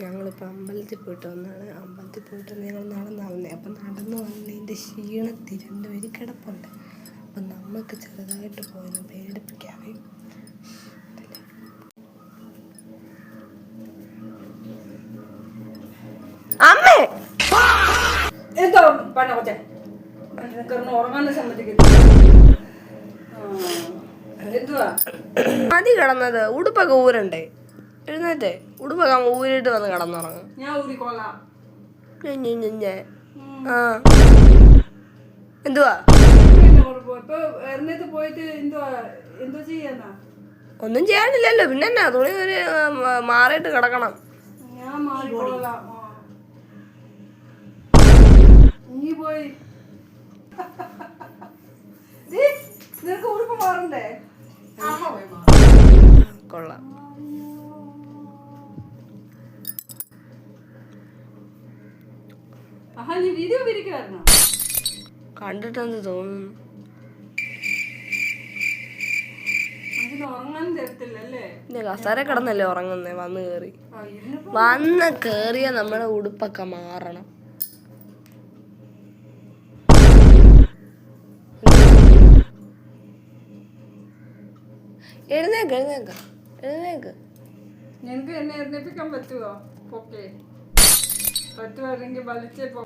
ഞങ്ങളിപ്പോൾ അമ്പലത്തിൽ പോയിട്ട് വന്നതാണ്. അമ്പലത്തിൽ പോയിട്ട് ഞങ്ങൾ നടന്നു വന്നേ. അപ്പം നടന്നു വന്നതിൻ്റെ ക്ഷീണത്തിൽ രണ്ടുപേര് കിടപ്പുണ്ട്. അപ്പം നമുക്ക് ചെറുതായിട്ട് പോയെന്ന് പേടിപ്പിക്കാതെ. അമ്മേ എന്തോ പണ കൊച്ചെ ഉറങ്ങാൻ സമ്മതിക്കുന്നു. എന്തുവാ മതി കിടന്നത്? ഉടുപ്പൊക്കെ ഊരണ്ടേ? എഴുന്നേറ്റേ ഉടുപ്പൊക്കെ ഊരിട്ട് വന്ന് കിടന്നുറങ്ങും. ഞാൻ ഊരിക്കൊള്ളാം. ആ എന്തുവാ എറിഞ്ഞിട്ട് പോയിട്ട് എന്തുവാ എന്തോ ചെയ്യാന്നാ? ഒന്നും ചെയ്യാനില്ലല്ലോ, പിന്നെ എന്നാ തുണി ഒരു മാറിയിട്ട് കിടക്കണം. ഞാൻ മാറിക്കൊള്ളാം. നീ പോയി നിനക്ക് ഉടുപ്പ് മാറണ്ടേ? കൊള്ളാം. ആഹാ, നീ വീഡിയോ പിരിക്കുവായിരുന്നോ? കണ്ടിട്ടെന്ത് തോന്നുന്നു? ഉറങ്ങാൻ തരത്തില്ലല്ലേ? കസേര കിടന്നല്ലേ ഉറങ്ങുന്നേ? വന്ന് കേറിയ നമ്മുടെ ഉടുപ്പൊക്കെ മാറണം. എഴുന്നേക്ക് എഴുന്നേക്ക് എഴുന്നേക്ക്. നിനക്ക് എന്നെ എഴുന്നേപ്പിക്കാൻ പറ്റുമോ? ഓക്കെ, പറ്റുമായിരുന്നെങ്കിൽ വലിച്ചേ പോ.